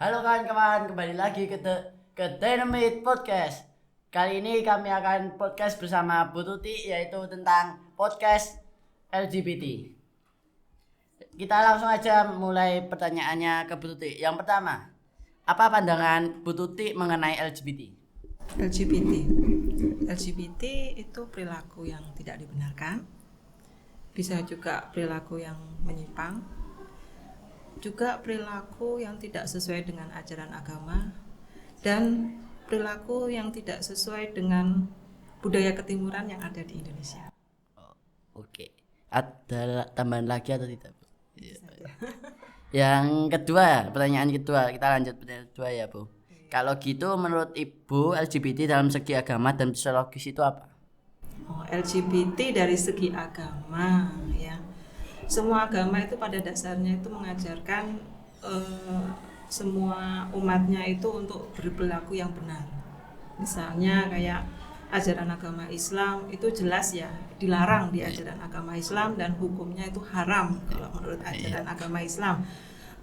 Halo kawan-kawan, kembali lagi ke Dynamite Podcast. Kali ini kami akan podcast bersama Bu Tuti, yaitu tentang podcast LGBT. Kita langsung aja mulai pertanyaannya ke Bu Tuti. Yang pertama, apa pandangan Bu Tuti mengenai LGBT? LGBT itu perilaku yang tidak dibenarkan, bisa juga perilaku yang menyimpang, juga perilaku yang tidak sesuai dengan ajaran agama, dan perilaku yang tidak sesuai dengan budaya ketimuran yang ada di Indonesia. Oke, ada tambahan lagi atau tidak, Bu? Yang kedua, pertanyaan kedua, kita lanjut pertanyaan kedua ya, Bu. Kalau gitu menurut Ibu, LGBT dalam segi agama dan sosiologis itu apa? LGBT dari segi agama, ya. Semua agama itu pada dasarnya itu mengajarkan semua umatnya itu untuk berperilaku yang benar. Misalnya kayak ajaran agama Islam itu jelas ya dilarang di ajaran agama Islam dan hukumnya itu haram kalau menurut ajaran agama Islam.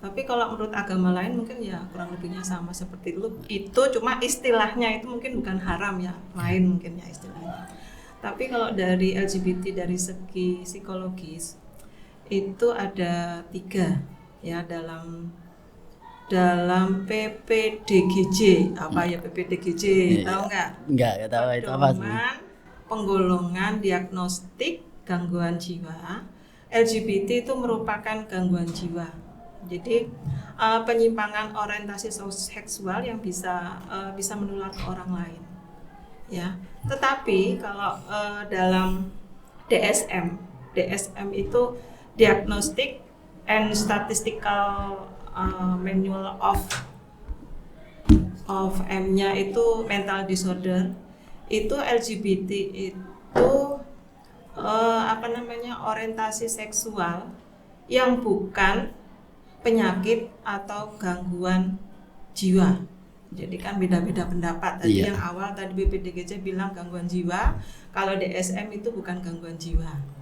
Tapi kalau menurut agama lain mungkin ya kurang lebihnya sama seperti itu. Itu cuma istilahnya itu mungkin bukan haram ya, lain mungkin ya istilahnya. Tapi kalau dari LGBT dari segi psikologis itu ada 3 ya dalam PPDGJ. Apa ya PPDGJ? Tahu nggak? Nggak tahu itu apa sih? Penggolongan diagnostik gangguan jiwa. LGBT itu merupakan gangguan jiwa. Jadi penyimpangan orientasi seksual yang bisa menular ke orang lain. Ya. Tetapi kalau dalam DSM itu Diagnostic and Statistical Manual of M-nya itu mental disorder, itu LGBT itu orientasi seksual yang bukan penyakit atau gangguan jiwa. Jadi kan beda-beda pendapat. Tadi yang awal tadi BPDGJ bilang gangguan jiwa, kalau DSM itu bukan gangguan jiwa.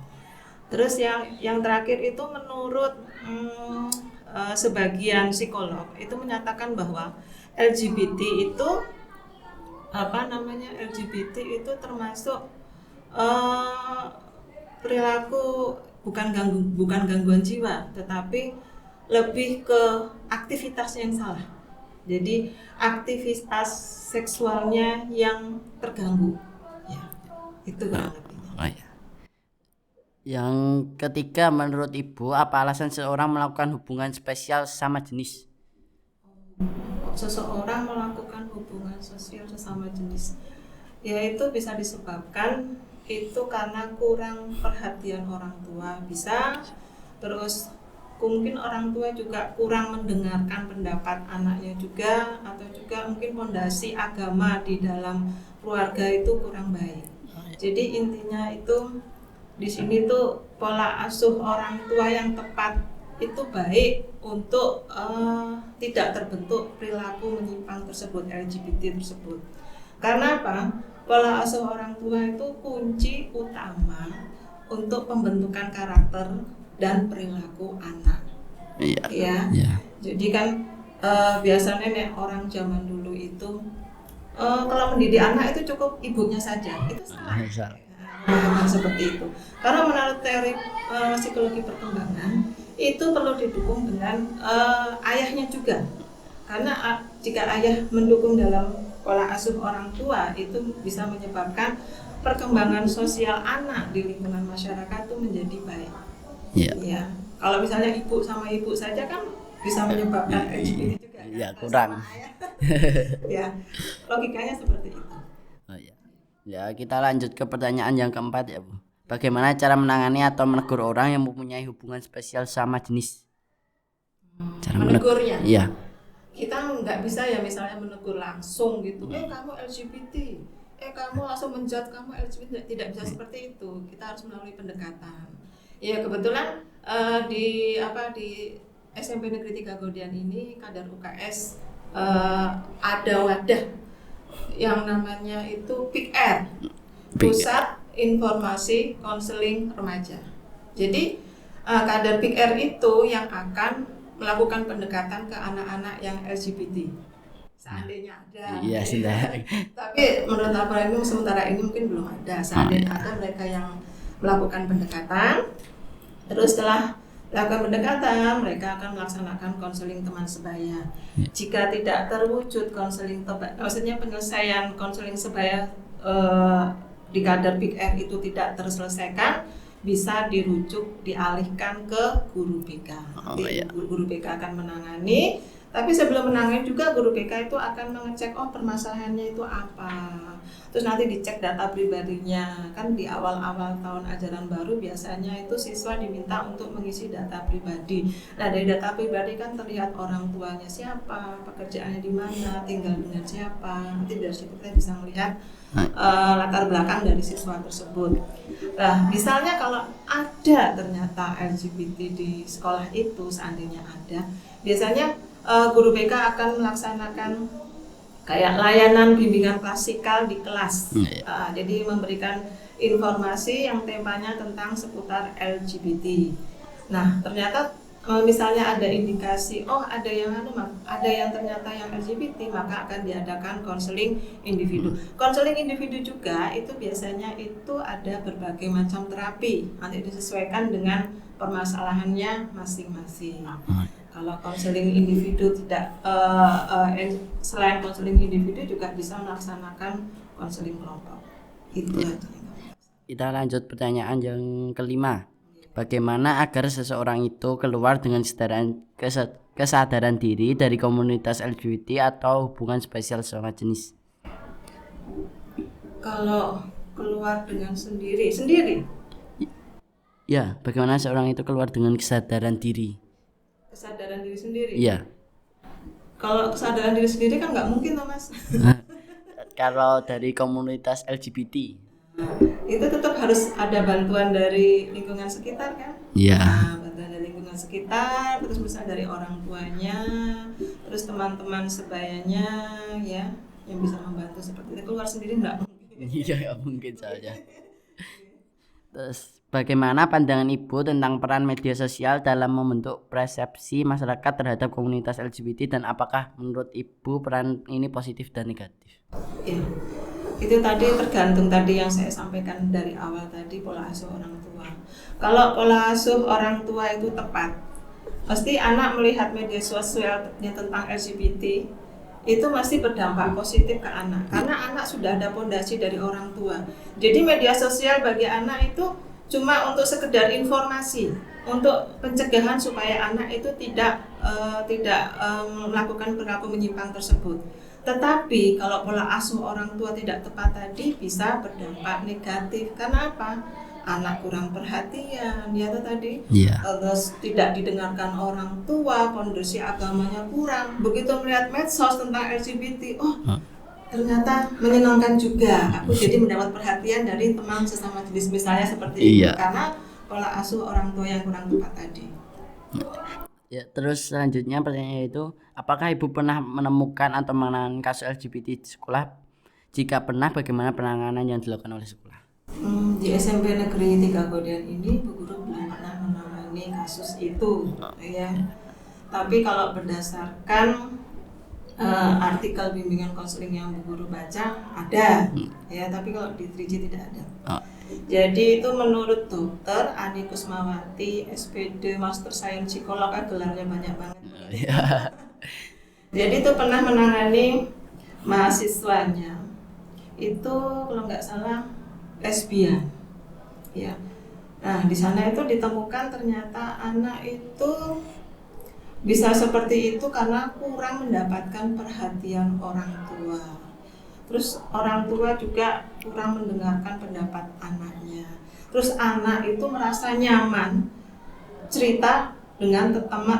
Terus yang terakhir itu menurut sebagian psikolog itu menyatakan bahwa LGBT itu LGBT itu termasuk perilaku bukan gangguan jiwa, tetapi lebih ke aktivitas yang salah. Jadi aktivitas seksualnya yang terganggu. Ya, itu kurang lebihnya. Oh, ya. Yang ketiga, menurut Ibu, apa alasan seseorang melakukan hubungan spesial sesama jenis? Seseorang melakukan hubungan sosial sesama jenis, yaitu bisa disebabkan itu karena kurang perhatian orang tua, bisa. Terus mungkin orang tua juga kurang mendengarkan pendapat anaknya juga, atau juga mungkin fondasi agama di dalam keluarga itu kurang baik. Jadi intinya itu di sini tuh pola asuh orang tua yang tepat itu baik untuk tidak terbentuk perilaku menyimpang tersebut, LGBT tersebut. Karena apa? Pola asuh orang tua itu kunci utama untuk pembentukan karakter dan perilaku anak. Ya. Jadi kan biasanya nih orang zaman dulu itu kalau mendidik anak itu cukup ibunya saja. Itu salah. Seperti itu. Karena menurut teori psikologi perkembangan itu perlu didukung dengan ayahnya juga. Karena jika ayah mendukung dalam pola asuh orang tua itu bisa menyebabkan perkembangan sosial anak di lingkungan masyarakat itu menjadi baik. Ya. Kalau misalnya ibu sama ibu saja kan bisa menyebabkan LGBT juga. Ya, kurang. Ya, logikanya seperti itu. Oh, ya. Ya, kita lanjut ke pertanyaan yang keempat ya, Bu. Bagaimana cara menangani atau menegur orang yang mempunyai hubungan spesial sama jenis? Cara menegurnya? Iya. Kita nggak bisa ya misalnya menegur langsung gitu, kamu LGBT, kamu langsung menjudge kamu LGBT, tidak bisa seperti itu. Kita harus melalui pendekatan. Ya kebetulan di SMP Negeri 3 Gaudian ini kadar UKS ada wadah yang namanya itu PIKR, Pusat Informasi Konseling Remaja. Jadi kadar PIKR itu yang akan melakukan pendekatan ke anak-anak yang LGBT. Seandainya ada. Iya, sudah. Tapi menurut laporan ini sementara ini mungkin belum ada. Seandainya ada mereka yang melakukan pendekatan, terus setelah melakukan pendekatan, mereka akan melaksanakan konseling teman sebaya. Jika tidak terwujud konseling, maksudnya penyelesaian konseling sebaya di kadar Big R itu tidak terselesaikan, bisa dialihkan ke guru BK. Nanti guru BK akan menangani. Tapi sebelum menangani juga guru BK itu akan mengecek permasalahannya itu apa. Terus nanti dicek data pribadinya. Kan di awal-awal tahun ajaran baru biasanya itu siswa diminta untuk mengisi data pribadi. Nah, dari data pribadi kan terlihat orang tuanya siapa, pekerjaannya di mana, tinggal dengan siapa. Nanti dari situ kita bisa melihat latar belakang dari siswa tersebut. Nah, misalnya kalau ada ternyata LGBT di sekolah itu, seandainya ada, biasanya guru BK akan melaksanakan kayak layanan bimbingan klasikal di kelas. Jadi memberikan informasi yang temanya tentang seputar LGBT. Nah, ternyata misalnya ada indikasi ada yang ternyata yang LGBT, maka akan diadakan konseling individu. Konseling individu juga itu biasanya itu ada berbagai macam terapi. Nanti disesuaikan dengan permasalahannya masing-masing. Kalau konseling individu tidak, selain konseling individu juga bisa melaksanakan konseling kelompok. Itu aja. Kita lanjut pertanyaan yang kelima. Bagaimana agar seseorang itu keluar dengan kesadaran diri dari komunitas LGBT atau hubungan spesial sesama jenis? Kalau keluar dengan sendiri? Ya, bagaimana seorang itu keluar dengan kesadaran diri? Kesadaran diri sendiri? Iya. Kalau kesadaran diri sendiri kan nggak mungkin toh Mas. Kalau dari komunitas LGBT? Itu tetap harus ada bantuan dari lingkungan sekitar kan? Iya. Bantuan dari lingkungan sekitar, terus misalnya dari orang tuanya, terus teman-teman sebayanya ya, yang bisa membantu seperti itu. Keluar sendiri nggak mungkin. Iya, mungkin saja. Terus bagaimana pandangan Ibu tentang peran media sosial dalam membentuk persepsi masyarakat terhadap komunitas LGBT, dan apakah menurut Ibu peran ini positif dan negatif? Ya, itu tadi tergantung tadi yang saya sampaikan dari awal tadi, pola asuh orang tua. Kalau pola asuh orang tua itu tepat, pasti anak melihat media sosialnya tentang LGBT itu masih berdampak positif ke anak, karena anak sudah ada pondasi dari orang tua. Jadi media sosial bagi anak itu cuma untuk sekedar informasi, untuk pencegahan supaya anak itu tidak melakukan perilaku menyimpang tersebut. Tetapi kalau pola asuh orang tua tidak tepat tadi bisa berdampak negatif. Karena apa? Anak kurang perhatian, ya tadi. Terus tidak didengarkan orang tua, pondasi agamanya kurang. Begitu melihat medsos tentang LGBT, ternyata menyenangkan juga. Aku jadi mendapat perhatian dari teman sesama jenis misalnya seperti itu, karena pola asuh orang tua yang kurang tepat tadi. Ya, terus selanjutnya pertanyaan itu, apakah Ibu pernah menemukan atau menangani kasus LGBT di sekolah? Jika pernah, bagaimana penanganan yang dilakukan oleh sekolah? Di SMP Negeri 3 Godean ini Bu Guru belum pernah menangani kasus itu, ya. Tapi kalau berdasarkan artikel bimbingan konseling yang Bu Guru baca ada, ya. Tapi kalau di 3J tidak ada. Jadi itu menurut Dokter Ani Kusmawati, SPD Master Science Psikolog, gelarnya banyak banget. Jadi itu pernah menangani mahasiswanya itu kalau nggak salah lesbian, ya. Nah di sana itu ditemukan ternyata anak itu bisa seperti itu karena kurang mendapatkan perhatian orang tua. Terus orang tua juga kurang mendengarkan pendapat anaknya. Terus anak itu merasa nyaman cerita dengan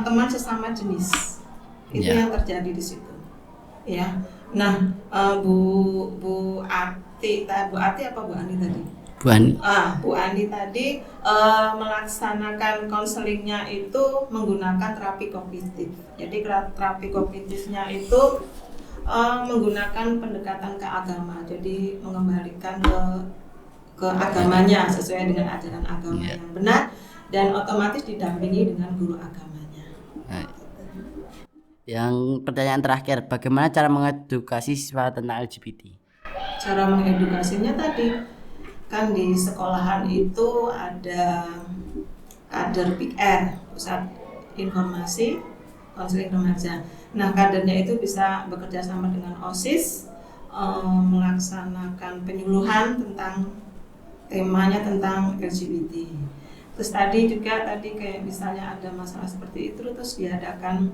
teman sesama jenis. Itu yang terjadi di situ, ya. Nah, Bu Ati apa Bu Ani tadi? Bu Ani tadi melaksanakan konselingnya itu menggunakan terapi kognitif. Jadi terapi kognitifnya itu menggunakan pendekatan ke agama. Jadi mengembalikan ke agamanya sesuai dengan ajaran agama yang benar, dan otomatis didampingi dengan guru agamanya. Yang pertanyaan terakhir, bagaimana cara mengedukasi siswa tentang LGBT? Cara mengedukasinya tadi kan di sekolahan itu ada kader PR, pusat informasi konseling remaja. Nah, kadernya itu bisa bekerja sama dengan OSIS, melaksanakan penyuluhan tentang temanya tentang LGBT. Terus tadi kayak misalnya ada masalah seperti itu, terus diadakan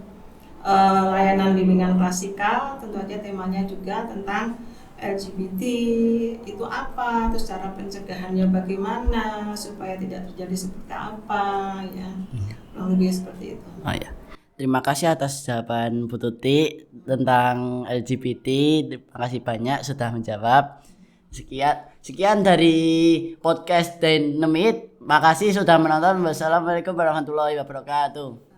layanan bimbingan klasikal, tentu aja temanya juga tentang LGBT itu apa, terus cara pencegahannya bagaimana supaya tidak terjadi seperti apa, ya kurang lebih seperti itu. Oh ya, terima kasih atas jawaban Bu Tuti tentang LGBT. Terima kasih banyak sudah menjawab. Sekian dari podcast Dynamite. Makasih sudah menonton. Wassalamualaikum warahmatullahi wabarakatuh.